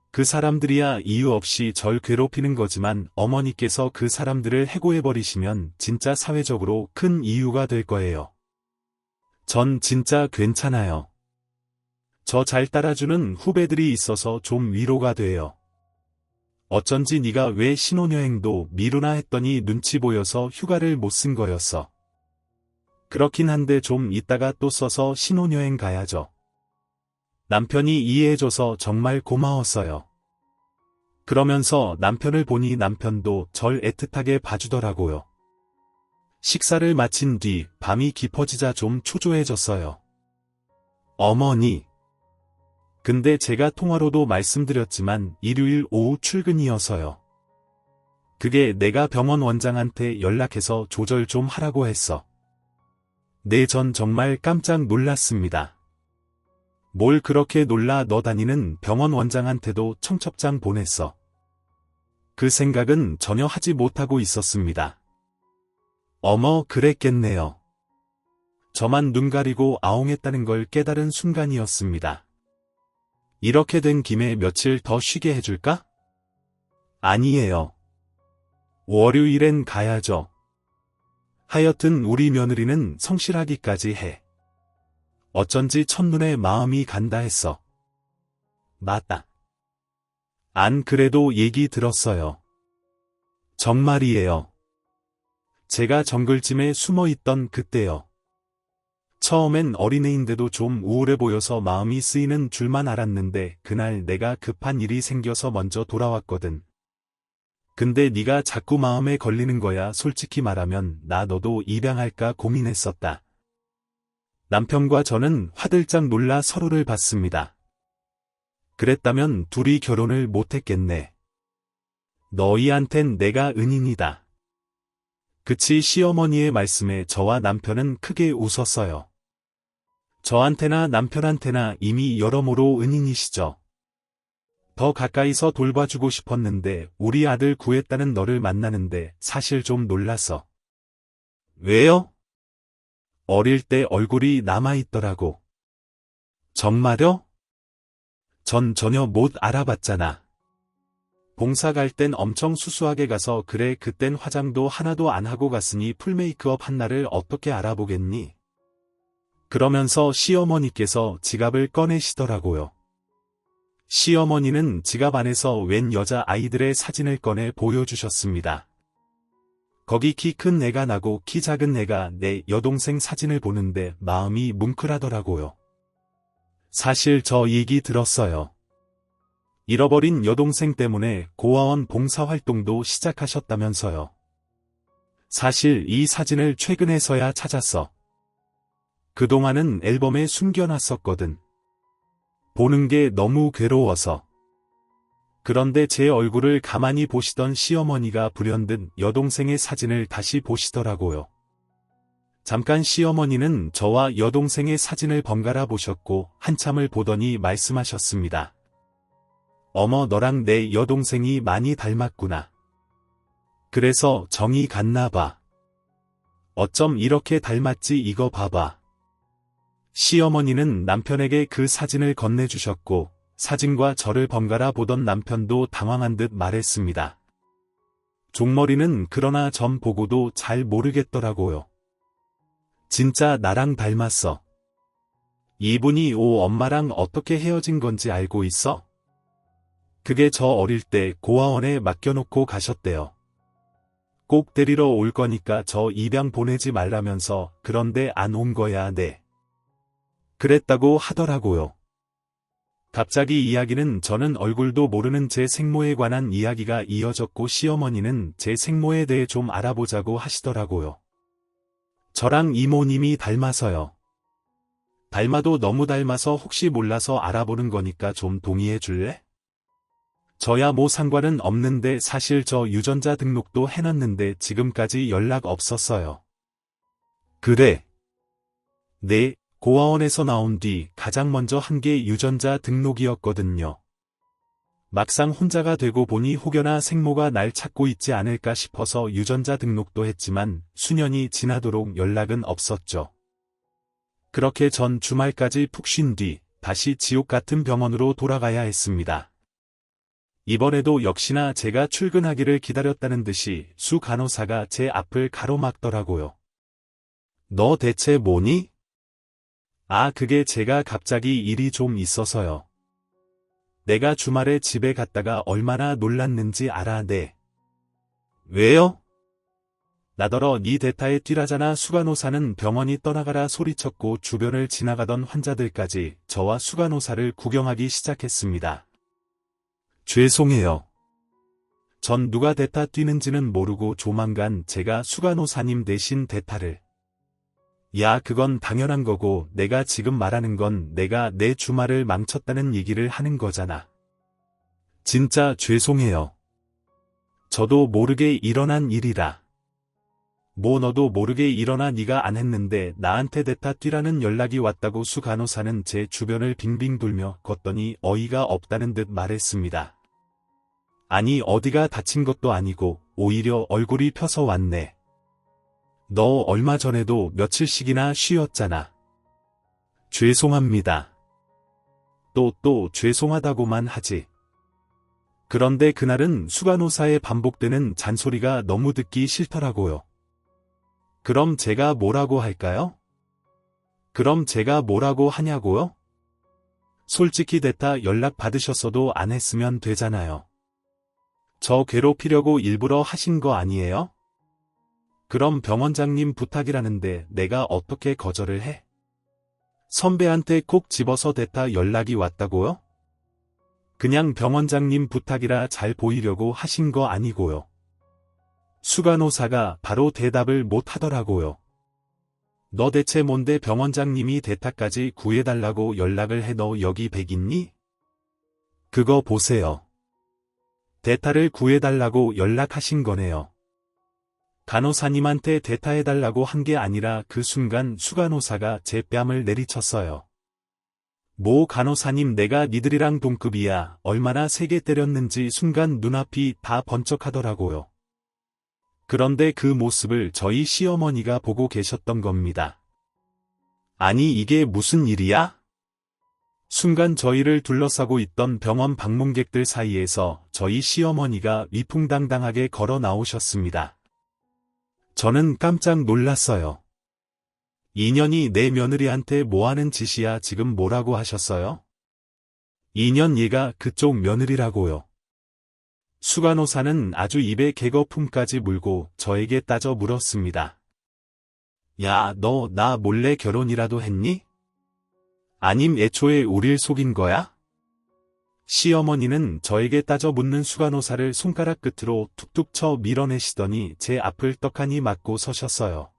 그 사람들이야 이유 없이 절 괴롭히는 거지만 어머니께서 그 사람들을 해고해버리시면 진짜 사회적으로 큰 이유가 될 거예요. 전 진짜 괜찮아요. 저 잘 따라주는 후배들이 있어서 좀 위로가 돼요. 어쩐지 네가 왜 신혼여행도 미루나 했더니 눈치 보여서 휴가를 못 쓴 거였어. 그렇긴 한데 좀 이따가 또 써서 신혼여행 가야죠. 남편이 이해해줘서 정말 고마웠어요. 그러면서 남편을 보니 남편도 절 애틋하게 봐주더라고요. 식사를 마친 뒤 밤이 깊어지자 좀 초조해졌어요. 어머니. 근데 제가 통화로도 말씀드렸지만 일요일 오후 출근이어서요. 그게 내가 병원 원장한테 연락해서 조절 좀 하라고 했어. 네, 전 정말 깜짝 놀랐습니다. 뭘 그렇게 놀라, 너 다니는 병원 원장한테도 청첩장 보냈어. 그 생각은 전혀 하지 못하고 있었습니다. 어머, 그랬겠네요. 저만 눈 가리고 아웅했다는 걸 깨달은 순간이었습니다. 이렇게 된 김에 며칠 더 쉬게 해줄까? 아니에요. 월요일엔 가야죠. 하여튼 우리 며느리는 성실하기까지 해. 어쩐지 첫눈에 마음이 간다 했어. 맞다. 안 그래도 얘기 들었어요. 정말이에요. 제가 정글짐에 숨어있던 그때요. 처음엔 어린애인데도 좀 우울해 보여서 마음이 쓰이는 줄만 알았는데 그날 내가 급한 일이 생겨서 먼저 돌아왔거든. 근데 네가 자꾸 마음에 걸리는 거야. 솔직히 말하면 나 너도 입양할까 고민했었다. 남편과 저는 화들짝 놀라 서로를 봤습니다. 그랬다면 둘이 결혼을 못했겠네. 너희한텐 내가 은인이다. 그치. 시어머니의 말씀에 저와 남편은 크게 웃었어요. 저한테나 남편한테나 이미 여러모로 은인이시죠. 더 가까이서 돌봐주고 싶었는데 우리 아들 구했다는 너를 만나는데 사실 좀 놀랐어. 왜요? 어릴 때 얼굴이 남아있더라고. 정말요? 전 전혀 못 알아봤잖아. 봉사 갈 땐 엄청 수수하게 가서 그래 그땐 화장도 하나도 안 하고 갔으니 풀메이크업 한 날을 어떻게 알아보겠니? 그러면서 시어머니께서 지갑을 꺼내시더라고요. 시어머니는 지갑 안에서 웬 여자 아이들의 사진을 꺼내 보여주셨습니다. 거기 키 큰 애가 나고 키 작은 애가 내 여동생 사진을 보는데 마음이 뭉클하더라고요. 사실 저 얘기 들었어요. 잃어버린 여동생 때문에 고아원 봉사활동도 시작하셨다면서요. 사실 이 사진을 최근에서야 찾았어. 그동안은 앨범에 숨겨놨었거든. 보는 게 너무 괴로워서. 그런데 제 얼굴을 가만히 보시던 시어머니가 불현듯 여동생의 사진을 다시 보시더라고요. 잠깐 시어머니는 저와 여동생의 사진을 번갈아 보셨고 한참을 보더니 말씀하셨습니다. 어머, 너랑 내 여동생이 많이 닮았구나. 그래서 정이 갔나 봐. 어쩜 이렇게 닮았지 이거 봐봐. 시어머니는 남편에게 그 사진을 건네주셨고 사진과 저를 번갈아 보던 남편도 당황한 듯 말했습니다. 종머리는 그러나 전 보고도 잘 모르겠더라고요. 진짜 나랑 닮았어. 이분이 엄마랑 어떻게 헤어진 건지 알고 있어? 그게 저 어릴 때 고아원에 맡겨놓고 가셨대요. 꼭 데리러 올 거니까 저 입양 보내지 말라면서 그런데 안 온 거야. 네. 그랬다고 하더라고요. 갑자기 이야기는 저는 얼굴도 모르는 제 생모에 관한 이야기가 이어졌고 시어머니는 제 생모에 대해 좀 알아보자고 하시더라고요. 저랑 이모님이 닮아서요. 닮아도 너무 닮아서 혹시 몰라서 알아보는 거니까 좀 동의해 줄래? 저야 뭐 상관은 없는데 사실 저 유전자 등록도 해놨는데 지금까지 연락 없었어요. 그래. 네. 고아원에서 나온 뒤 가장 먼저 한 게 유전자 등록이었거든요. 막상 혼자가 되고 보니 혹여나 생모가 날 찾고 있지 않을까 싶어서 유전자 등록도 했지만 수년이 지나도록 연락은 없었죠. 그렇게 전 주말까지 푹 쉰 뒤 다시 지옥 같은 병원으로 돌아가야 했습니다. 이번에도 역시나 제가 출근하기를 기다렸다는 듯이 수 간호사가 제 앞을 가로막더라고요. 너 대체 뭐니? 아, 그게 제가 갑자기 일이 좀 있어서요. 내가 주말에 집에 갔다가 얼마나 놀랐는지 알아, 네. 왜요? 나더러 네 대타에 뛰라잖아. 수간호사는 병원이 떠나가라 소리쳤고 주변을 지나가던 환자들까지 저와 수간호사를 구경하기 시작했습니다. 죄송해요. 전 누가 대타 뛰는지는 모르고 조만간 제가 수간호사님 대신 대타를. 야, 그건 당연한 거고 내가 지금 말하는 건 내가 내 주말을 망쳤다는 얘기를 하는 거잖아. 진짜 죄송해요. 저도 모르게 일어난 일이라. 뭐 너도 모르게 일어나 네가 안 했는데 나한테 대타 뛰라는 연락이 왔다고 수 간호사는 제 주변을 빙빙 돌며 걷더니 어이가 없다는 듯 말했습니다. 아니 어디가 다친 것도 아니고 오히려 얼굴이 펴서 왔네. 너 얼마 전에도 며칠씩이나 쉬었잖아. 죄송합니다. 또 죄송하다고만 하지. 그런데 그날은 수 간호사의 반복되는 잔소리가 너무 듣기 싫더라고요. 그럼 제가 뭐라고 할까요? 그럼 제가 뭐라고 하냐고요? 솔직히 대타 연락 받으셨어도 안 했으면 되잖아요. 저 괴롭히려고 일부러 하신 거 아니에요? 그럼 병원장님 부탁이라는데 내가 어떻게 거절을 해? 선배한테 콕 집어서 대타 연락이 왔다고요? 그냥 병원장님 부탁이라 잘 보이려고 하신 거 아니고요. 수간호사가 바로 대답을 못 하더라고요. 너 대체 뭔데 병원장님이 대타까지 구해달라고 연락을 해. 너 여기 백 있니? 그거 보세요. 대타를 구해달라고 연락하신 거네요. 간호사님한테 대타해달라고 한 게 아니라 그 순간 수간호사가 제 뺨을 내리쳤어요. 뭐 간호사님 내가 니들이랑 동급이야. 얼마나 세게 때렸는지 순간 눈앞이 다 번쩍하더라고요. 그런데 그 모습을 저희 시어머니가 보고 계셨던 겁니다. 아니 이게 무슨 일이야? 순간 저희를 둘러싸고 있던 병원 방문객들 사이에서 저희 시어머니가 위풍당당하게 걸어 나오셨습니다. 저는 깜짝 놀랐어요. 이년이 내 며느리한테 뭐하는 짓이야. 지금 뭐라고 하셨어요? 이년 얘가 그쪽 며느리라고요. 수간호사는 아주 입에 개거품까지 물고 저에게 따져 물었습니다. 야, 너 나 몰래 결혼이라도 했니? 아님 애초에 우릴 속인 거야? 시어머니는 저에게 따져 묻는 수간호사를 손가락 끝으로 툭툭 쳐 밀어내시더니 제 앞을 떡하니 맞고 서셨어요.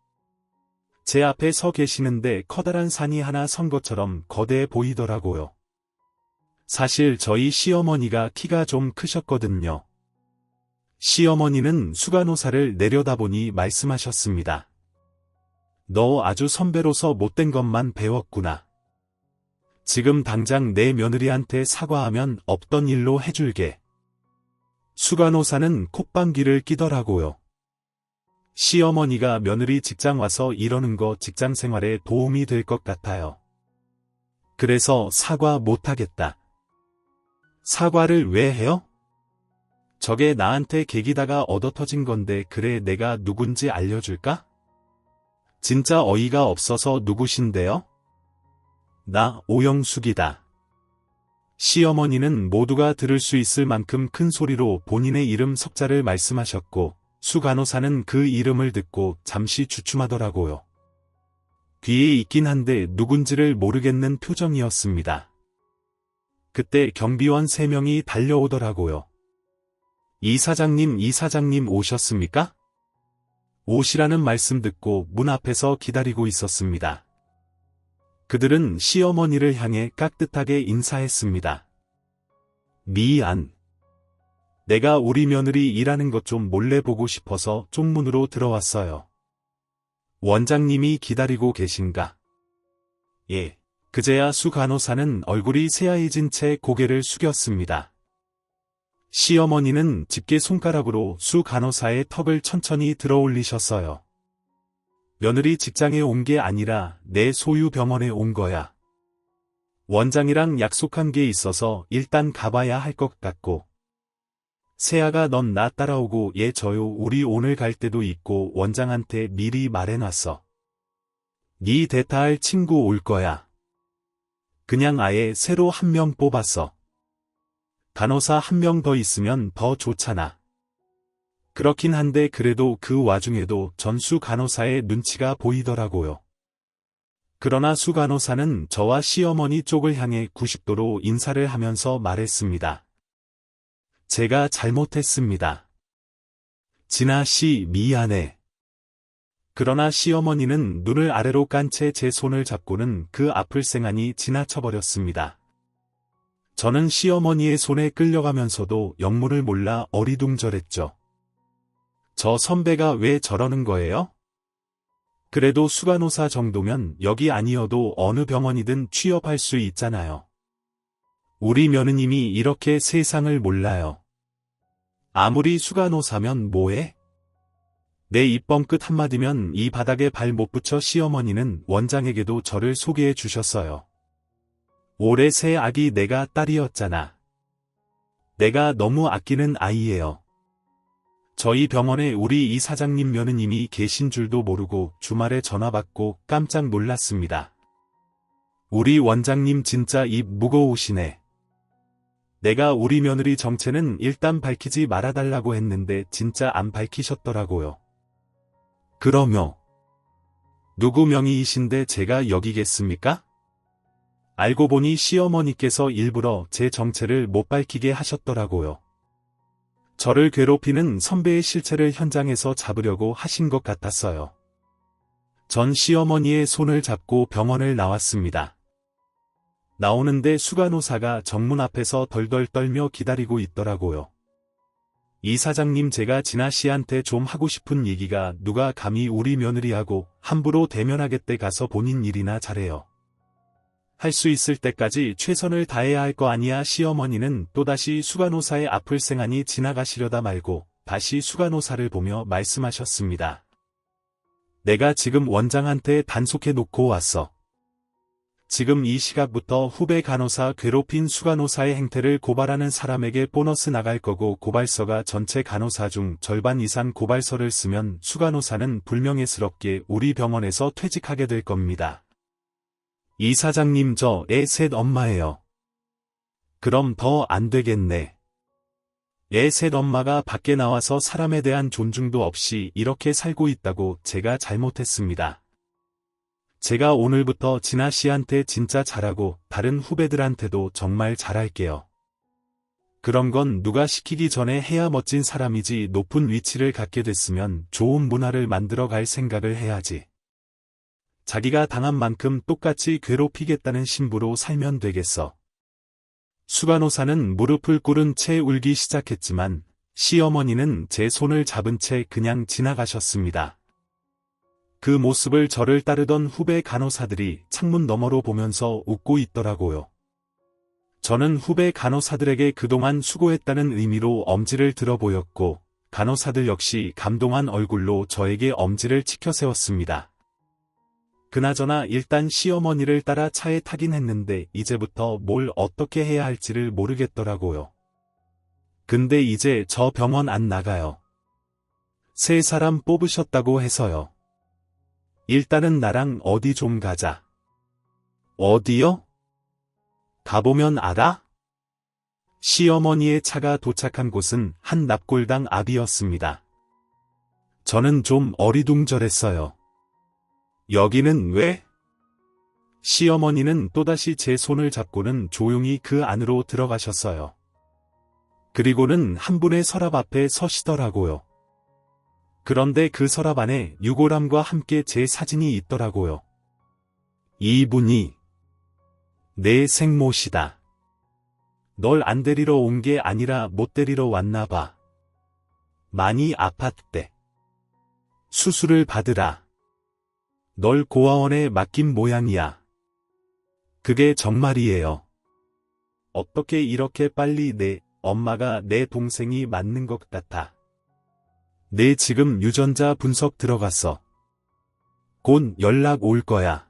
제 앞에 서 계시는데 커다란 산이 하나 선 것처럼 거대해 보이더라고요. 사실 저희 시어머니가 키가 좀 크셨거든요. 시어머니는 수간호사를 내려다보니 말씀하셨습니다. 너 아주 선배로서 못된 것만 배웠구나. 지금 당장 내 며느리한테 사과하면 없던 일로 해줄게. 수간호사는 콧방귀를 끼더라고요. 시어머니가 며느리 직장 와서 이러는 거 직장 생활에 도움이 될 것 같아요. 그래서 사과 못하겠다. 사과를 왜 해요? 저게 나한테 개기다가 얻어터진 건데 그래 내가 누군지 알려줄까? 진짜 어이가 없어서 누구신데요? 나 오영숙이다. 시어머니는 모두가 들을 수 있을 만큼 큰 소리로 본인의 이름 석자를 말씀하셨고 수간호사는 그 이름을 듣고 잠시 주춤하더라고요. 귀에 있긴 한데 누군지를 모르겠는 표정이었습니다. 그때 경비원 3명이 달려오더라고요. 이 사장님 오셨습니까? 오시라는 말씀 듣고 문 앞에서 기다리고 있었습니다. 그들은 시어머니를 향해 깍듯하게 인사했습니다. 미안. 내가 우리 며느리 일하는 것 좀 몰래 보고 싶어서 쪽문으로 들어왔어요. 원장님이 기다리고 계신가? 예. 그제야 수 간호사는 얼굴이 새하얘진 채 고개를 숙였습니다. 시어머니는 집게 손가락으로 수 간호사의 턱을 천천히 들어올리셨어요. 며느리 직장에 온 게 아니라 내 소유 병원에 온 거야. 원장이랑 약속한 게 있어서 일단 가봐야 할 것 같고. 세아가 넌 나 따라오고 예 저요 우리 오늘 갈 때도 있고 원장한테 미리 말해놨어. 네 대타할 친구 올 거야. 그냥 아예 새로 한 명 뽑았어. 간호사 한 명 더 있으면 더 좋잖아. 그렇긴 한데 그래도 그 와중에도 전수 간호사의 눈치가 보이더라고요. 그러나 수 간호사는 저와 시어머니 쪽을 향해 90도로 인사를 하면서 말했습니다. 제가 잘못했습니다. 진아 씨 미안해. 그러나 시어머니는 눈을 아래로 깐 채 제 손을 잡고는 그 앞을 쌩하니 지나쳐버렸습니다. 저는 시어머니의 손에 끌려가면서도 영문을 몰라 어리둥절했죠. 저 선배가 왜 저러는 거예요? 그래도 수간호사 정도면 여기 아니어도 어느 병원이든 취업할 수 있잖아요. 우리 며느님이 이렇게 세상을 몰라요. 아무리 수간호사면 뭐해? 내 입범 끝 한마디면 이 바닥에 발 못 붙여 시어머니는 원장에게도 저를 소개해 주셨어요. 올해 새 아기 내가 딸이었잖아. 내가 너무 아끼는 아이예요. 저희 병원에 우리 이 사장님 며느님이 계신 줄도 모르고 주말에 전화 받고 깜짝 놀랐습니다. 우리 원장님 진짜 입 무거우시네. 내가 우리 며느리 정체는 일단 밝히지 말아달라고 했는데 진짜 안 밝히셨더라고요. 그러며 누구 명의이신데 제가 여기겠습니까? 알고 보니 시어머니께서 일부러 제 정체를 못 밝히게 하셨더라고요. 저를 괴롭히는 선배의 실체를 현장에서 잡으려고 하신 것 같았어요. 전 시어머니의 손을 잡고 병원을 나왔습니다. 나오는데 수간호사가 정문 앞에서 덜덜 떨며 기다리고 있더라고요. 이 사장님 제가 진아 씨한테 좀 하고 싶은 얘기가 누가 감히 우리 며느리하고 함부로 대면하겠대 가서 본인 일이나 잘해요. 할 수 있을 때까지 최선을 다해야 할 거 아니야. 시어머니는 또다시 수간호사의 앞을 쌩하니 지나가시려다 말고 다시 수간호사를 보며 말씀하셨습니다. 내가 지금 원장한테 단속해 놓고 왔어. 지금 이 시각부터 후배 간호사 괴롭힌 수간호사의 행태를 고발하는 사람에게 보너스 나갈 거고 고발서가 전체 간호사 중 절반 이상 고발서를 쓰면 수간호사는 불명예스럽게 우리 병원에서 퇴직하게 될 겁니다. 이 사장님 저 애 셋 엄마예요. 그럼 더 안 되겠네. 애 셋 엄마가 밖에 나와서 사람에 대한 존중도 없이 이렇게 살고 있다고 제가 잘못했습니다. 제가 오늘부터 진아 씨한테 진짜 잘하고 다른 후배들한테도 정말 잘할게요. 그런 건 누가 시키기 전에 해야 멋진 사람이지. 높은 위치를 갖게 됐으면 좋은 문화를 만들어 갈 생각을 해야지. 자기가 당한 만큼 똑같이 괴롭히겠다는 신부로 살면 되겠어. 수간호사는 무릎을 꿇은 채 울기 시작했지만 시어머니는 제 손을 잡은 채 그냥 지나가셨습니다. 그 모습을 저를 따르던 후배 간호사들이 창문 너머로 보면서 웃고 있더라고요. 저는 후배 간호사들에게 그동안 수고했다는 의미로 엄지를 들어 보였고 간호사들 역시 감동한 얼굴로 저에게 엄지를 치켜 세웠습니다. 그나저나 일단 시어머니를 따라 차에 타긴 했는데 이제부터 뭘 어떻게 해야 할지를 모르겠더라고요. 근데 이제 저 병원 안 나가요. 세 사람 뽑으셨다고 해서요. 일단은 나랑 어디 좀 가자. 어디요? 가보면 알아? 시어머니의 차가 도착한 곳은 한 납골당 앞이었습니다. 저는 좀 어리둥절했어요. 여기는 왜? 시어머니는 또다시 제 손을 잡고는 조용히 그 안으로 들어가셨어요. 그리고는 한 분의 서랍 앞에 서시더라고요. 그런데 그 서랍 안에 유골함과 함께 제 사진이 있더라고요. 이분이 내 생모시다. 널 안 데리러 온 게 아니라 못 데리러 왔나 봐. 많이 아팠대. 수술을 받으라. 널 고아원에 맡긴 모양이야. 그게 정말이에요. 어떻게 이렇게 빨리 내 엄마가 내 동생이 맞는 것 같아. 내 지금 유전자 분석 들어갔어. 곧 연락 올 거야.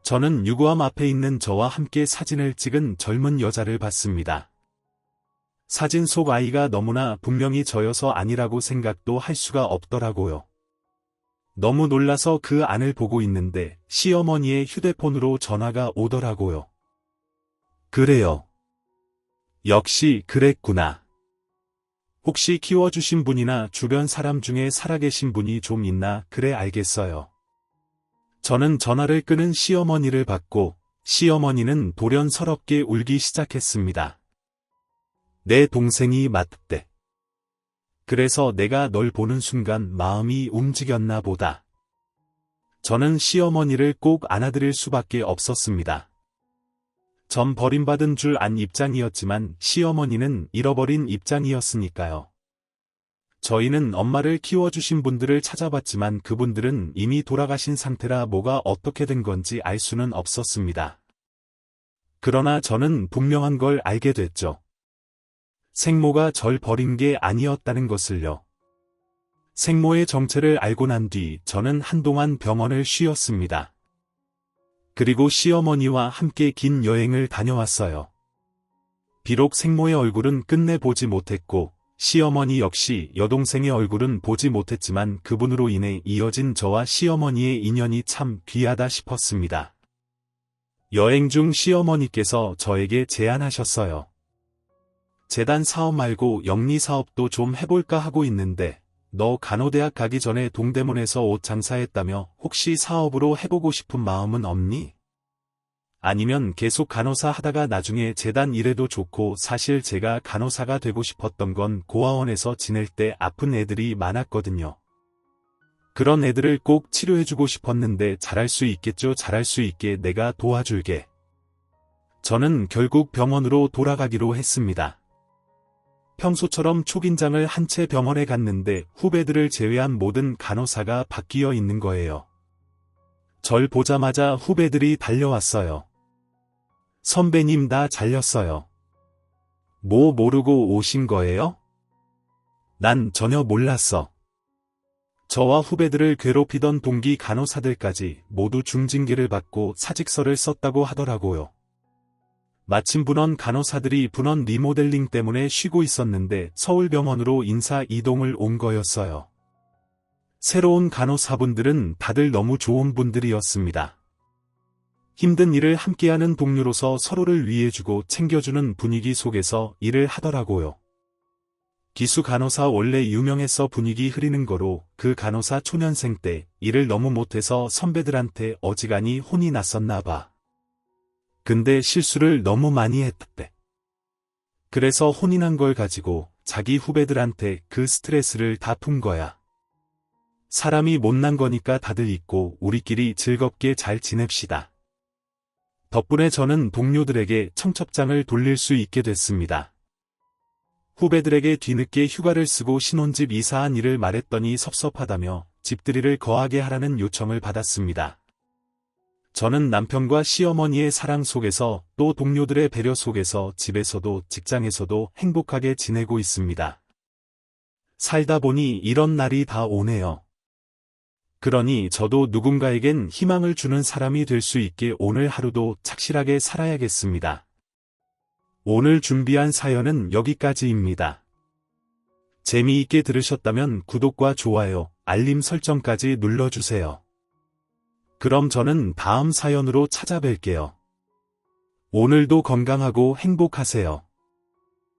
저는 유구함 앞에 있는 저와 함께 사진을 찍은 젊은 여자를 봤습니다. 사진 속 아이가 너무나 분명히 저여서 아니라고 생각도 할 수가 없더라고요. 너무 놀라서 그 안을 보고 있는데 시어머니의 휴대폰으로 전화가 오더라고요. 그래요. 역시 그랬구나. 혹시 키워주신 분이나 주변 사람 중에 살아계신 분이 좀 있나? 그래 알겠어요. 저는 전화를 끄는 시어머니를 받고 시어머니는 돌연서럽게 울기 시작했습니다. 내 동생이 맞대. 그래서 내가 널 보는 순간 마음이 움직였나 보다. 저는 시어머니를 꼭 안아드릴 수밖에 없었습니다. 전 버림받은 줄 안 입장이었지만 시어머니는 잃어버린 입장이었으니까요. 저희는 엄마를 키워주신 분들을 찾아봤지만 그분들은 이미 돌아가신 상태라 뭐가 어떻게 된 건지 알 수는 없었습니다. 그러나 저는 분명한 걸 알게 됐죠. 생모가 절 버린 게 아니었다는 것을요. 생모의 정체를 알고 난 뒤 저는 한동안 병원을 쉬었습니다. 그리고 시어머니와 함께 긴 여행을 다녀왔어요. 비록 생모의 얼굴은 끝내 보지 못했고 시어머니 역시 여동생의 얼굴은 보지 못했지만 그분으로 인해 이어진 저와 시어머니의 인연이 참 귀하다 싶었습니다. 여행 중 시어머니께서 저에게 제안하셨어요. 재단 사업 말고 영리 사업도 좀 해볼까 하고 있는데 너 간호대학 가기 전에 동대문에서 옷 장사했다며 혹시 사업으로 해보고 싶은 마음은 없니? 아니면 계속 간호사 하다가 나중에 재단 일해도 좋고 사실 제가 간호사가 되고 싶었던 건 고아원에서 지낼 때 아픈 애들이 많았거든요. 그런 애들을 꼭 치료해주고 싶었는데 잘할 수 있겠죠. 잘할 수 있게 내가 도와줄게. 저는 결국 병원으로 돌아가기로 했습니다. 평소처럼 초긴장을 한 채 병원에 갔는데 후배들을 제외한 모든 간호사가 바뀌어 있는 거예요. 절 보자마자 후배들이 달려왔어요. 선배님 다 잘렸어요. 뭐 모르고 오신 거예요? 난 전혀 몰랐어. 저와 후배들을 괴롭히던 동기 간호사들까지 모두 중징계를 받고 사직서를 썼다고 하더라고요. 마침 분원 간호사들이 분원 리모델링 때문에 쉬고 있었는데 서울병원으로 인사 이동을 온 거였어요. 새로운 간호사분들은 다들 너무 좋은 분들이었습니다. 힘든 일을 함께하는 동료로서 서로를 위해주고 챙겨주는 분위기 속에서 일을 하더라고요. 기수 간호사 원래 유명해서 분위기 흐리는 거로 그 간호사 초년생 때 일을 너무 못해서 선배들한테 어지간히 혼이 났었나 봐. 근데 실수를 너무 많이 했대. 그래서 혼이 난 걸 가지고 자기 후배들한테 그 스트레스를 다 푼 거야. 사람이 못난 거니까 다들 잊고 우리끼리 즐겁게 잘 지냅시다. 덕분에 저는 동료들에게 청첩장을 돌릴 수 있게 됐습니다. 후배들에게 뒤늦게 휴가를 쓰고 신혼집 이사한 일을 말했더니 섭섭하다며 집들이를 거하게 하라는 요청을 받았습니다. 저는 남편과 시어머니의 사랑 속에서 또 동료들의 배려 속에서 집에서도 직장에서도 행복하게 지내고 있습니다. 살다 보니 이런 날이 다 오네요. 그러니 저도 누군가에겐 희망을 주는 사람이 될 수 있게 오늘 하루도 착실하게 살아야겠습니다. 오늘 준비한 사연은 여기까지입니다. 재미있게 들으셨다면 구독과 좋아요, 알림 설정까지 눌러주세요. 그럼 저는 다음 사연으로 찾아뵐게요. 오늘도 건강하고 행복하세요.